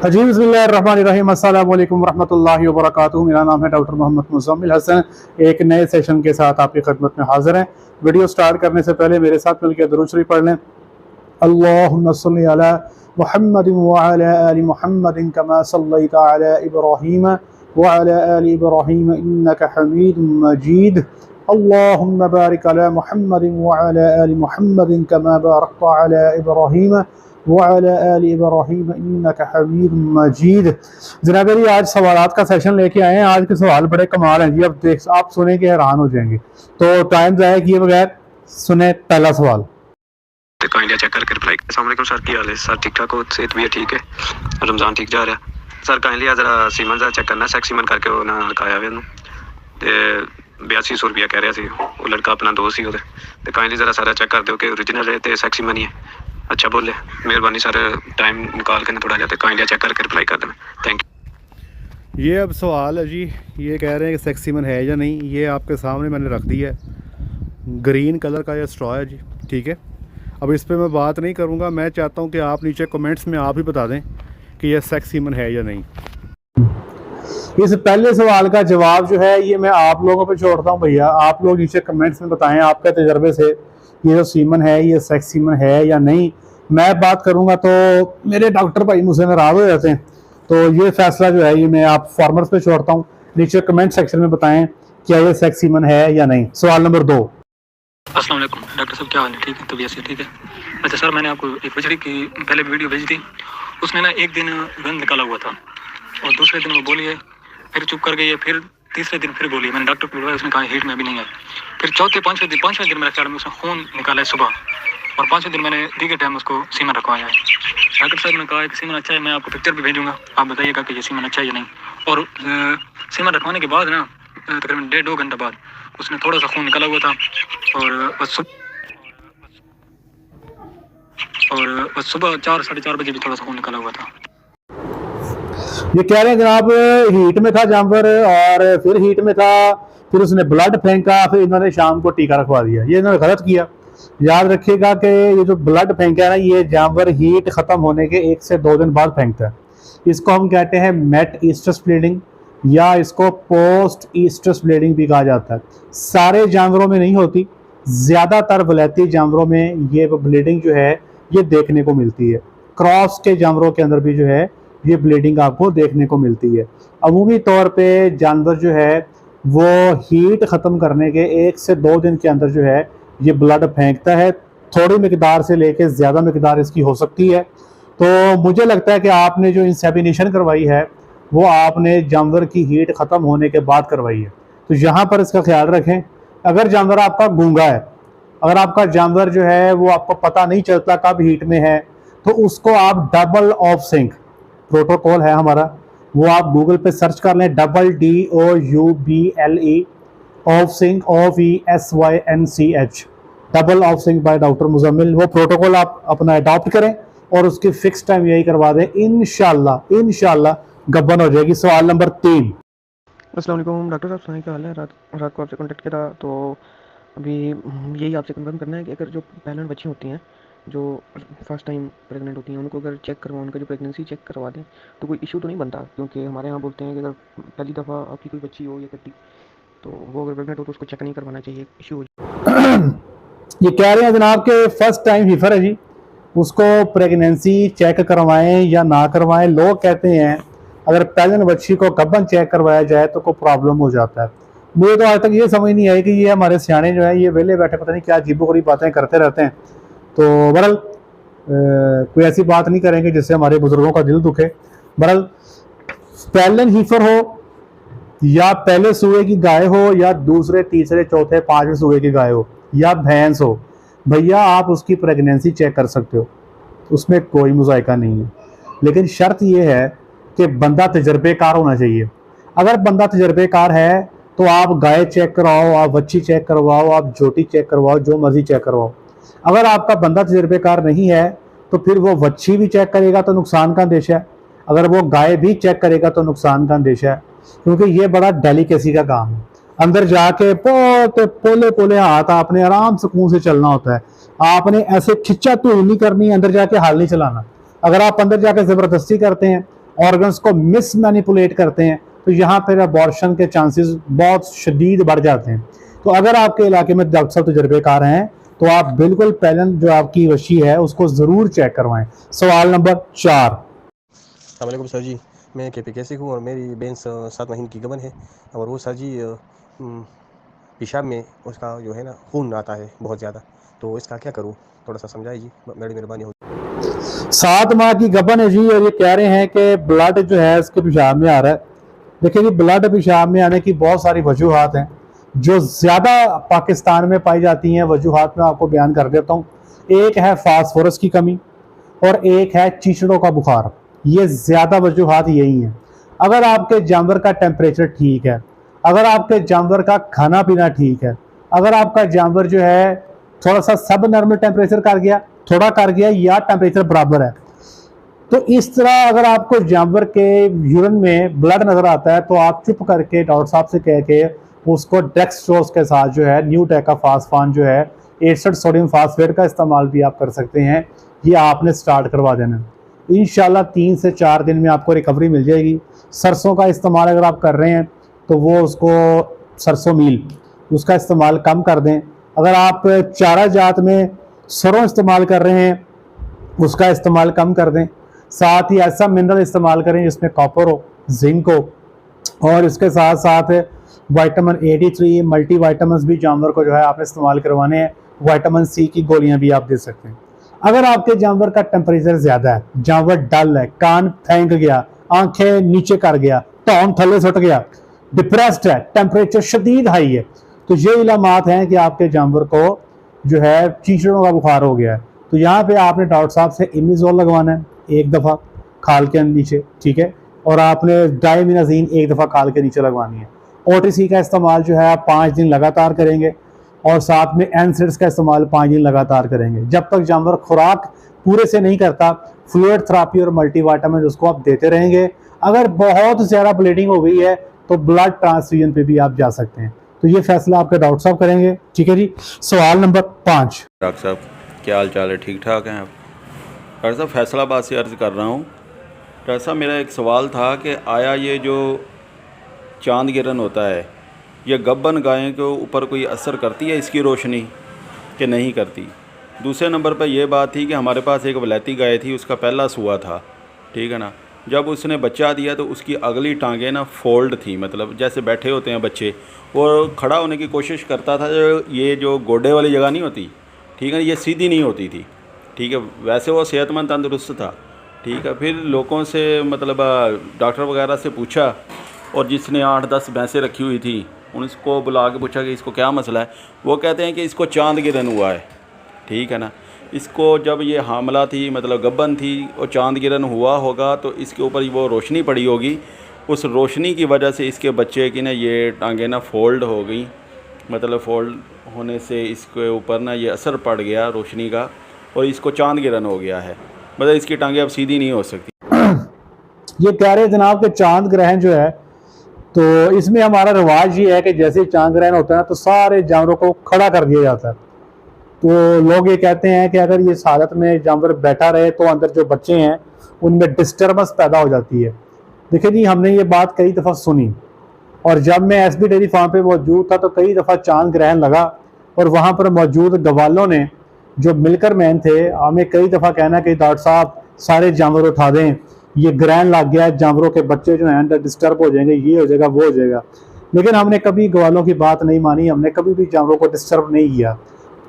जी बिस्मिल्लाहिर्रहमानिर्रहीम अस्सलाम वालेकुम रहमतुल्लाहि व बरकातुहू। मेरा नाम है डॉक्टर मोहम्मद मुज़म्मिल हसन। एक नए सेशन के साथ आपकी खिदमत में हाजिर हैं। वीडियो स्टार्ट करने से पहले मेरे साथ मिलकर दुरूद शरीफ पढ़ लें। अल्लाहुम्मा सल्लि अला मुहम्मदिन व अला आलि मुहम्मदिन कमा सल्लैता अला इब्राहीम व अला आलि इब्राहीम इन्नका हमीदुम मजीद। अल्लाहुम्मा बारिक अला मुहम्मदिन व अला आलि मुहम्मदिन कमा बारकता अला इब्राहीम वअला आलि इब्राहीम इन्नका हमीदुम मजीद। जनाब जी आज सवालात का सेशन लेके आए हैं। आज के सवाल बड़े कमाल हैं जी। अब देख आप सुने के हैरान हो जाएंगे, तो टाइम ज़ाया किए बगैर सुने पहला सवाल। काइंडली चेक करके रिप्लाई। अस्सलाम वालेकुम सर, की हाल है सर? ठीक ठाक हो? सेहत भी है ठीक है? रमजान ठीक जा रहा है सर? काइंडली जरा सीमन दा चेक करना, सेक्स सीमन करके वो ना लकाया वे नूं ते 8200 रुपया कह रहा सी वो लड़का अपना दोस्त ही ओदे। ते काइंडली जरा सारा चेक कर दो कि ओरिजिनल है ते सेक्स सीमन ही है। अच्छा बोले, मेहरबानी सर, टाइम निकाल के ना थोड़ा जाते काइंडली चेक करके रिप्लाई कर देना, थैंक यू। ये अब सवाल है जी, ये कह रहे हैं कि सेक्स सीमन है या नहीं। ये आपके सामने मैंने रख दिया है, ग्रीन कलर का ये स्ट्रॉ है जी, ठीक है। अब इस पर मैं बात नहीं करूँगा। मैं चाहता हूँ कि आप नीचे कमेंट्स में आप ही बता दें कि ये सेक्स सीमन है या नहीं। इस पहले सवाल का जवाब जो है ये मैं आप लोगों पे छोड़ता हूँ। भैया आप लोग नीचे कमेंट्स में बताएं आपके तजर्बे से ये जो सीमन है ये सेक्स सीमन है या नहीं। मैं बात करूँगा तो मेरे डॉक्टर भाई मुझसे नाराज़ हो जाते हैं, तो ये फैसला जो है ये मैं आप फार्मर्स पे छोड़ता हूँ। नीचे कमेंट सेक्शन में बताएं क्या ये सेक्स सीमन है या नहीं। सवाल नंबर 2। अस्सलाम वालेकुम डॉक्टर साहब, क्या हाल है? ठीक है, तबीयत से ठीक है? अच्छा सर, मैंने आपको एक बछड़ी की पहले वीडियो भेजी थी, उसने ना एक दिन गंद निकाला हुआ था और दूसरे दिन वो बोली है, फिर चुप कर गई है, फिर तीसरे दिन फिर बोली है। मैंने डॉक्टर को बुलवाया, उसने कहा हीट में भी नहीं है। फिर चौथे पाँचवें दिन मेरे ख्याल में उसने खून निकाला है सुबह, और पाँचवें दिन मैंने दी के टाइम उसको सीमन रखवाया है। डॉक्टर साहब ने कहा कि सीमन अच्छा है, मैं आपको पिक्चर भी भेजूंगा, आप बताइएगा कि ये सीमन अच्छा है या नहीं। और सीमन रखवाने के बाद ना तकरीबन 1.5-2 घंटे बाद उसने थोड़ा सा खून निकाला हुआ था, और बस सुबह 4-4:30 बजे भी थोड़ा सा खून निकाला हुआ था। ये कह रहे हैं जनाब हीट में था जानवर और फिर हीट में था, फिर उसने ब्लड फेंका, फिर इन्होंने शाम को टीका रखवा दिया। ये इन्होंने गलत किया। याद रखिएगा कि ये जो ब्लड फेंका है ना, ये जानवर हीट खत्म होने के 1 से 2 दिन बाद फेंकता है। इसको हम कहते हैं मेट ईस्टस ब्लीडिंग या इसको पोस्ट ईस्टस ब्लीडिंग भी कहा जाता है। सारे जानवरों में नहीं होती, ज़्यादातर वलैती जानवरों में ये ब्लीडिंग जो है ये देखने को मिलती है। क्रॉस के जानवरों के अंदर भी जो है ये ब्लीडिंग आपको देखने को मिलती है। अमूमी तौर पे जानवर जो है वो हीट ख़त्म करने के 1 से 2 दिन के अंदर जो है ये ब्लड फेंकता है। थोड़ी मकदार से लेके ज़्यादा मकदार इसकी हो सकती है। तो मुझे लगता है कि आपने जो इंसेमिनेशन करवाई है वो आपने जानवर की हीट ख़त्म होने के बाद करवाई है। तो यहाँ पर इसका ख्याल रखें। अगर जानवर आपका गूंगा है, अगर आपका जानवर जो है वो आपको पता नहीं चलता कब हीट में है, तो उसको आप डबल ऑफ सिंक प्रोटोकॉल है हमारा, वो आप गूगल पे सर्च कर लें, DOUBLE of sync OVSYNCH, double of sync by doctor Muzammil. वो प्रोटोकॉल आप अपना अडॉप्ट करें और उसकी फिक्स टाइम यही करवा दें, इंशाल्लाह गब्बन हो जाएगी। सवाल नंबर 3। अस्सलाम वालेकुम डॉक्टर साहब, सुनाई क्या हाल है? रात को आपसे कॉन्टेक्ट किया था, तो अभी यही आपसे कंफर्म करना है कि अगर जो प्रेग्नेंट बच्ची होती हैं, जो फर्स्ट टाइम प्रेग्नेंट होती हैं, उनको अगर चेक करवा, उनका जो प्रेगनेंसी चेक करवा दें तो कोई इशू तो नहीं बनता, क्योंकि हमारे यहाँ बोलते हैं कि अगर पहली दफ़ा आपकी कोई बच्ची हो या कटी, तो वो अगर प्रेगनेंट हो तो उसको चेक नहीं करवाना चाहिए, इशू हो जाए। ये कह रहे हैं जनाब के फर्स्ट टाइम हीफर है जी, उसको प्रेगनेंसी चेक करवाएं या ना करवाएं। लोग कहते हैं अगर प्रेग्नेंट बच्ची को गब्बन चेक करवाया जाए तो कोई प्रॉब्लम हो जाता है। मुझे तो आज तक ये समझ नहीं आई कि ये हमारे सियाने जो है ये वेले बैठे पता नहीं क्या अजीबोगरीब बातें करते रहते हैं। तो बहरहाल कोई ऐसी बात नहीं करेंगे जिससे हमारे बुजुर्गों का दिल दुखे। बहरहाल प्रेग्नेंट हीफर हो या पहले सूए की गाय हो या दूसरे तीसरे चौथे पांचवें सूए की गाय हो या भैंस हो, भैया आप उसकी प्रेगनेंसी चेक कर सकते हो, उसमें कोई मुज़ायका नहीं है। लेकिन शर्त यह है कि बंदा तजर्बेकार होना चाहिए। अगर बंदा तजर्बेकार है तो आप गाय चेक करवाओ, आप बच्ची चेक करवाओ, आप झोटी चेक करवाओ, जो मर्जी चेक करवाओ। अगर आपका बंदा तजर्बेकार नहीं है तो फिर वो बच्ची भी चेक करेगा तो नुकसान का अंदेशा है, अगर वो गाय भी चेक करेगा तो नुकसान का अंदेशा है, क्योंकि ये बड़ा डेलिकेसी का काम है। अंदर जाके पोले पोले हाथ आपने आराम सुकून से चलना होता है। आपने ऐसे खिंचा तो नहीं करनी, अंदर जाके हाल नहीं चलाना। अगर आप अंदर जाके ज़बरदस्ती करते हैं ऑर्गन्स को मिस मैनिपुलेट करते हैं, तो यहाँ पर अबॉर्शन के चांसेस बहुत शदीद बढ़ जाते हैं। तो अगर आपके इलाके में डॉक्टर साहब तजर्बेकार हैं तो आप बिल्कुल पहले जो आपकी वशी है उसको ज़रूर चेक करवाएं। सवाल नंबर 4। अस्सलाम वालेकुम सर जी, मैं KPK से हूँ और मेरी बेंस 7 महीने की गबन है और वो सर जी पेशाब में उसका जो है ना खून आता है बहुत ज़्यादा, तो इसका क्या करूँ, थोड़ा सा समझाइए जी, बड़ी मेहरबानी होगी। 7 माह की गबन है जी और ये कह रहे हैं कि ब्लड जो है इसके पेशाब में आ रहा है। देखिए जी, ब्लड पेशाब में आने की बहुत सारी वजूहात हैं। जो ज़्यादा पाकिस्तान में पाई जाती हैं वजूहात में आपको बयान कर देता हूँ। एक है फास्फोरस की कमी और एक है चीचड़ों का बुखार। ये ज़्यादा वजूहात यही हैं। अगर आपके जानवर का टेम्परेचर ठीक है, अगर आपके जानवर का खाना पीना ठीक है, अगर आपका जानवर जो है थोड़ा सा सब नॉर्मल टेम्परेचर कर गया, थोड़ा कर गया या टेम्परेचर बराबर है, तो इस तरह अगर आपको जानवर के यूरिन में ब्लड नज़र आता है तो आप चुप करके डॉक्टर साहब से कह के उसको डेक्सट्रोज के साथ जो है न्यूटेका फास्फान जो है एसिड सोडियम फास्फेट का इस्तेमाल भी आप कर सकते हैं। ये आपने स्टार्ट करवा देना। इंशाल्लाह 3 से 4 दिन में आपको रिकवरी मिल जाएगी। सरसों का इस्तेमाल अगर आप कर रहे हैं तो वो उसको सरसों मील उसका इस्तेमाल कम कर दें। अगर आप चारा जात में सरों इस्तेमाल कर रहे हैं उसका इस्तेमाल कम कर दें। साथ ही ऐसा मिनरल इस्तेमाल करें जिसमें कॉपर हो, जिंक हो और इसके साथ साथ विटामिन 83 मल्टी विटामिन भी जानवर को जो है आपने इस्तेमाल करवाने हैं। विटामिन सी की गोलियां भी आप दे सकते हैं। अगर आपके जानवर का टेम्परेचर ज़्यादा है, जानवर डल है, कान फेंक गया, आंखें नीचे कर गया, टॉन थल्ले सुट गया, डिप्रेस्ड है, टेम्परेचर शदीद हाई है, तो ये इलामात हैं कि आपके जानवर को जो है चीचड़ों का बुखार हो गया है। तो यहाँ पे आपने डॉक्टर साहब से इमिजोल लगवाना है 1 दफ़ा खाल के नीचे, ठीक है, और आपने डायमिनाजीन 1 दफ़ा खाल के नीचे लगवानी है। OTC का इस्तेमाल जो है आप 5 दिन लगातार करेंगे और साथ में एनसिड्स का इस्तेमाल 5 दिन लगातार करेंगे। जब तक जानवर खुराक पूरे से नहीं करता, फ्लूइड थेरेपी और मल्टीविटामिन उसको आप देते रहेंगे। अगर बहुत ज़्यादा ब्लीडिंग हो गई है तो ब्लड ट्रांसफ्यूजन पे भी आप जा सकते हैं। तो ये फैसला आपके डॉक्टर साहब करेंगे, ठीक है जी। सवाल नंबर 5। डॉक्टर साहब क्या हाल चाल है, ठीक ठाक हैं आप? डॉक्टर साहब फैसलाबाद से अर्ज़ कर रहा हूँ। डॉक्टर साहब मेरा एक सवाल था कि आया ये जो चांद गिरन होता है ये गब्बन गायों के ऊपर कोई असर करती है इसकी रोशनी कि नहीं करती? दूसरे नंबर पर यह बात थी कि हमारे पास एक वलैती गाय थी, उसका पहला सुआ था, ठीक है ना। जब उसने बच्चा दिया तो उसकी अगली टांगें ना फोल्ड थी, मतलब जैसे बैठे होते हैं बच्चे, और खड़ा होने की कोशिश करता था, ये जो गोडे वाली जगह नहीं होती, ठीक है, ये सीधी नहीं होती थी, ठीक है। वैसे वो सेहतमंद तंदुरुस्त था, ठीक है। फिर लोगों से मतलब डॉक्टर वगैरह से पूछा और जिसने 8-10 भैंसें रखी हुई थी उनको बुला के पूछा कि इसको क्या मसला है। वो कहते हैं कि इसको चांद गिरन हुआ है, ठीक है ना। इसको जब ये हामला थी, मतलब गब्बन थी, और चांद गिरन हुआ होगा तो इसके ऊपर वो रोशनी पड़ी होगी, उस रोशनी की वजह से इसके बच्चे की ना ये टांगें ना फोल्ड हो गई, मतलब फोल्ड होने से इसके ऊपर ना ये असर पड़ गया रोशनी का और इसको चांद गिरन हो गया है, मतलब इसकी टांगें अब सीधी नहीं हो सकती। ये कह रहे चांद के चांद ग्रहण जो है, तो इसमें हमारा रिवाज ये है कि जैसे चांद ग्रहण होता है तो सारे जानवरों को खड़ा कर दिया जाता है। तो लोग ये कहते हैं कि अगर ये हालत में जानवर बैठा रहे तो अंदर जो बच्चे हैं उनमें डिस्टर्बेंस पैदा हो जाती है। देखिए जी, हमने ये बात कई दफ़ा सुनी और जब मैं SB डेयरी फार्म पे मौजूद था तो कई दफ़ा चांद ग्रहण लगा और वहाँ पर मौजूद गवालों ने, जो मिलकर मैन थे, हमें कई दफ़ा कहना कि डॉक्टर साहब सारे जानवर उठा दें, ये ग्रहण लग गया, जानवरों के बच्चे जो हैं डिस्टर्ब हो जाएंगे, ये हो जाएगा, वो हो जाएगा। लेकिन हमने कभी ग्वालों की बात नहीं मानी, हमने कभी भी जानवरों को डिस्टर्ब नहीं किया।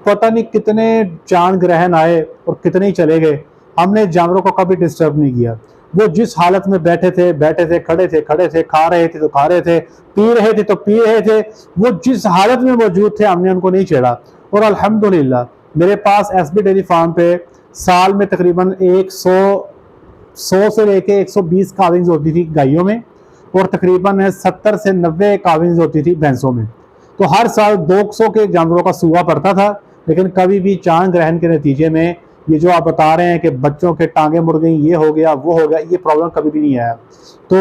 पता नहीं कितने चांद ग्रहण आए और कितने ही चले गए, हमने जानवरों को कभी डिस्टर्ब नहीं किया। वो जिस हालत में बैठे थे बैठे थे, खड़े थे खड़े थे, खा रहे थे तो खा रहे थे, पी रहे थे तो पी रहे थे, वो जिस हालत में मौजूद थे हमने उनको नहीं छेड़ा। और अल्हम्दुलिल्लाह मेरे पास SB डेयरी फार्म पे साल में तकरीबन 100 से लेके 120 काविंग्स होती थी गायों में और तकरीबन 70 से 90 काविंग्स होती थी भैंसों में। तो हर साल 200 के जानवरों का सूआ पड़ता था, लेकिन कभी भी चांद ग्रहण के नतीजे में ये जो आप बता रहे हैं कि बच्चों के टांगे मुड़ गई, ये हो गया, वो हो गया, ये प्रॉब्लम कभी भी नहीं आया। तो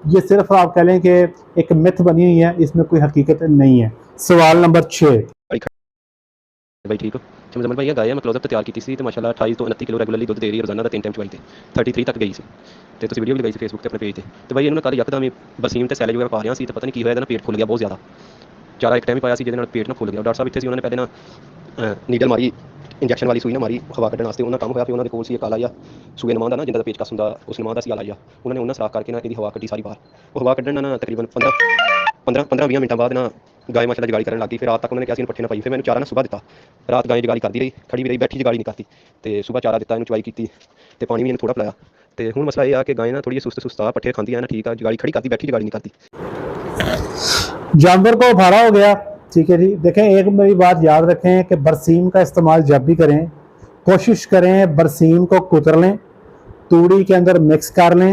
ये सिर्फ आप कह लें कि एक मिथ बनी हुई है, इसमें कोई हकीकत नहीं है। सवाल नंबर 6। भाई ठीक हो? मुजम्मल भाई गाय मैं क्लोजअप तैयार की तो माशाल्लाह 28 तो 29 किलो रेगुलरली दुध दे रही है रोजाना का 3 टाइम चवाई थे 33 तक गई सी ਤੇ ਤੁਸੀਂ ਵੀਡੀਓ ਵੀ ਲਗਾਈ ਸੀ ਫੇਸਬੁੱਕ ਤੇ ਆਪਣੇ ਪੇਜ ਤੇ ਬਾਈ ਇਹਨਾਂ ਨੂੰ ਕੱਲ ਯਕਦਮ ਬਰਸੀਮ ਤੇ ਸੈਲੇਜ ਵਗੈਰਾ ਪਾ ਰਿਹਾ ਸੀ ਤੇ ਪਤਾ ਨਹੀਂ ਕੀ ਹੋਇਆ ਇਹਦਾ ਪੇਟ ਫੁੱਲ ਗਿਆ ਬਹੁਤ ਜ਼ਿਆਦਾ ਚਾਰਾ ਇੱਕ ਟਾਈਮ ਹੀ ਪਾਇਆ ਸੀ ਜਿਹਦੇ ਨਾਲ ਪੇਟ ਨਾ ਫੁੱਲ ਗਿਆ ਡਾਕਟਰ ਸਾਹਿਬ ਇੱਥੇ ਸੀ ਉਹਨਾਂ ਨੇ ਪਹਿਲੇ ਨਾ ਨੀਡਲ ਮਾਰੀ ਇੰਜੈਕਸ਼ਨ ਵਾਲੀ ਸੂਈ ਨਾ ਮਾਰੀ ਹਵਾ ਕੱਢਣ ਵਾਸਤੇ ਉਹਨਾਂ ਕੰਮ ਹੋਇਆ ਫਿਰ ਉਹਨਾਂ ਦੇ ਕੋਲ ਸੀ ਇੱਕ ਆਲਾ ਜਿਹਾ ਸੂਏ ਨਵਾਂ ਦਾ ਨਾ ਜਿੰਦਾ ਦਾ ਪੇਚਕਸ ਹੁੰਦਾ ਉਸ ਨਵਾਂ ਦਾ ਸੀ ਆਲਾ ਜਿਹਾ ਉਹਨਾਂ ਨੇ ਉਹਨਾਂ ਸਰਾਖ ਕਰਕੇ ਨਾ ਇਹਦੀ ਹਵਾ ਕੱਢੀ ਸਾਰੀ ਬਾਹਰ ਉਹ ਹਵਾ ਕੱਢਣ ਨਾਲ ਤਕਰੀਬਨ 15-20 ਮਿੰਟਾਂ ਬਾਅਦ ਨਾ गाय माशाल्लाह जगाड़ी करने लगी फिर रात तक उन्होंने क्या पट्ठे ना पाई फिर मैंने चारा ना सुबह दिता रात गाय जगाड़ी करती रही खड़ी भी रही बैठी जगाड़ी नहीं करती तो सुबह चारा दिता इन्हें चवाई की तो पानी भी इन्हें थोड़ा पिलाया तो हूँ मसला यह कि गाय ना थोड़ी सुस्त आ पट्ठे खाती है ना ठीक है जगाड़ी खड़ी करती बैठी जगाड़ी नहीं करती जानवर को फारा हो गया। ठीक है जी, देखें एक मेरी बात याद रखें कि बरसीम का इस्तेमाल जब भी करें कोशिश करें बरसीम को कुतर लें, तूड़ी के अंदर मिक्स कर लें,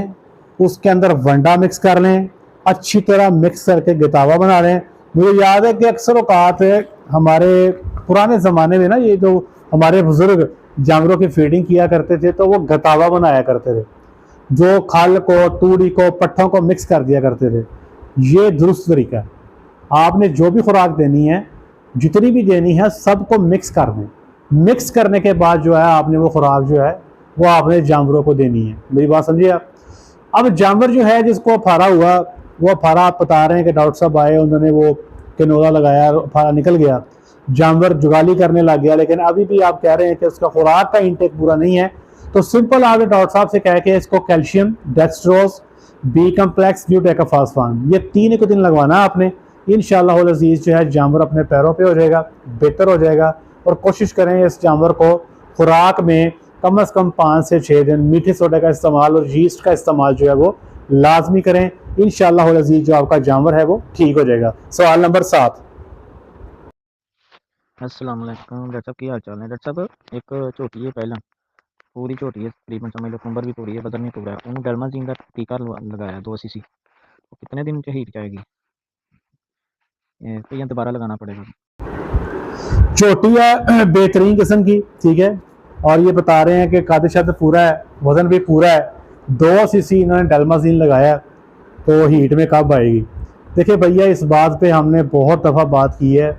उसके अंदर वंडा मिक्स कर लें, अच्छी तरह मिक्स करके गितावा बना लें। मुझे याद है कि अक्सर औकात हमारे पुराने ज़माने में ना ये जो हमारे बुज़ुर्ग जानवरों की फीडिंग किया करते थे तो वो गतावा बनाया करते थे, जो खल को तूड़ी को पट्ठों को मिक्स कर दिया करते थे। ये दुरुस्त तरीका है। आपने जो भी खुराक देनी है जितनी भी देनी है सबको मिक्स कर दें। मिक्स करने के बाद जो है आपने वो खुराक जो है वो आपने जानवरों को देनी है। मेरी बात समझिए आप। अब जानवर जो है जिसको फारा हुआ वो फारा आप बता रहे हैं कि डॉक्टर साहब आए उन्होंने वो किनोला लगाया फारा निकल गया, जानवर जुगाली करने लग गया, लेकिन अभी भी आप कह रहे हैं कि उसका खुराक का इंटेक पूरा नहीं है, तो सिंपल आपने डॉक्टर साहब से कह के इसको कैल्शियम, डेक्सट्रोज, बी कम्प्लेक्स, ब्यूटेकोफॉस्फान ये 3 को दिन लगवाना आपने। इंशाअल्लाह अज़ीज़ जो है जानवर अपने पैरों पे हो जाएगा, बेहतर हो जाएगा। और कोशिश करें इस जानवर को खुराक में कम से कम 5 से 6 दिन मीठे सोडे का इस्तेमाल और यीस्ट का इस्तेमाल जो है वो लाजमी करें। इंशाअल्लाह अज़ीज़ जो आपका जानवर है वो ठीक हो जाएगा। सवाल नंबर 7। अस्सलाम वालेकुम डॉक्टर साहब की हाल चाल है। डॉक्टर साहब एक झोटी है पहला पूरी झोटी है तकरीबन समझ लो कुंबर भी पूरी है बदन भी पूरा है उन्होंने डर्माजीन का टीका लगाया 2 सीसी तो कितने दिन में हीट जाएगी तो ये दोबारा लगाना पड़ेगा। छोटी है बेहतरीन किस्म की, ठीक है, और ये बता रहे हैं कि कद शद पूरा है, वजन भी पूरा है, 2 सीसी इन्होंने डल्माजीन लगाया तो हीट में कब आएगी। देखिए भैया इस बात पे हमने बहुत दफ़ा बात की है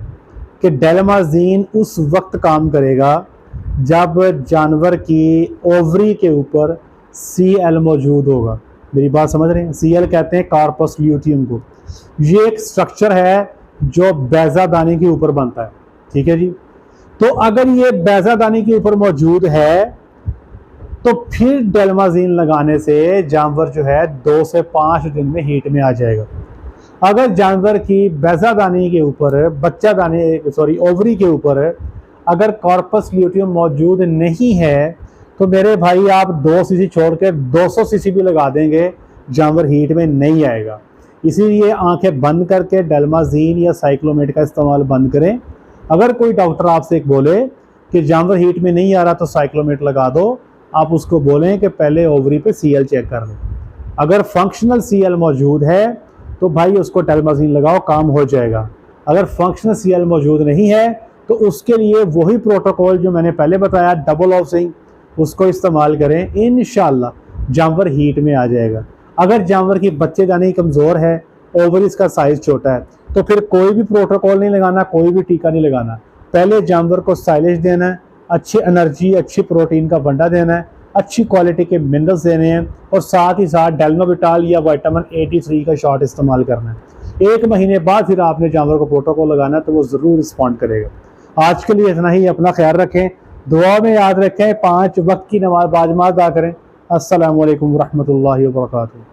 कि डल्माजीन उस वक्त काम करेगा जब जानवर की ओवरी के ऊपर CL मौजूद होगा। मेरी बात समझ रहे हैं? CL कहते हैं कार्पस ल्यूटियम को। ये एक स्ट्रक्चर है जो बैजादानी के ऊपर बनता है, ठीक है जी। तो अगर ये बैजादानी के ऊपर मौजूद है तो फिर डल्माजीन लगाने से जानवर जो है 2 से 5 दिन में हीट में आ जाएगा। अगर जानवर की बैजादानी के ऊपर ओवरी के ऊपर अगर कॉर्पस ल्यूटियम मौजूद नहीं है तो मेरे भाई आप 2 सीसी छोड़ के 200 सीसी भी लगा देंगे जानवर हीट में नहीं आएगा। इसीलिए आंखें बंद करके डल्माजीन या साइक्लोमेट का इस्तेमाल बंद करें। अगर कोई डॉक्टर आपसे एक बोले कि जानवर हीट में नहीं आ रहा तो साइक्लोमेट लगा दो, आप उसको बोलें कि पहले ओवरी पे CL चेक कर लें। अगर फंक्शनल CL मौजूद है तो भाई उसको डल्माजीन लगाओ, काम हो जाएगा। अगर फंक्शनल CL मौजूद नहीं है तो उसके लिए वही प्रोटोकॉल जो मैंने पहले बताया डबल ऑफसिंग उसको इस्तेमाल करें, इंशाल्लाह जानवर हीट में आ जाएगा। अगर जानवर की बच्चेदानी कमज़ोर है, ओवरीज का साइज़ छोटा है तो फिर कोई भी प्रोटोकॉल नहीं लगाना, कोई भी टीका नहीं लगाना। पहले जानवर को साइलेज देना है, अच्छी एनर्जी अच्छी प्रोटीन का वंडा देना है, अच्छी क्वालिटी के मिनरल्स देने हैं और साथ ही साथ डेल्माविटाल या विटामिन 83 का शॉट इस्तेमाल करना है। 1 महीने बाद फिर आपने जानवर को प्रोटोकॉल लगाना है तो वो ज़रूर रिस्पॉन्ड करेगा। आज के लिए इतना ही, अपना ख्याल रखें, दुआ में याद रखें, 5 वक्त की नमाज बाजमात अदा करें। अस्सलामु अलैकुम रहमतुल्लाहि व बरकातुहू।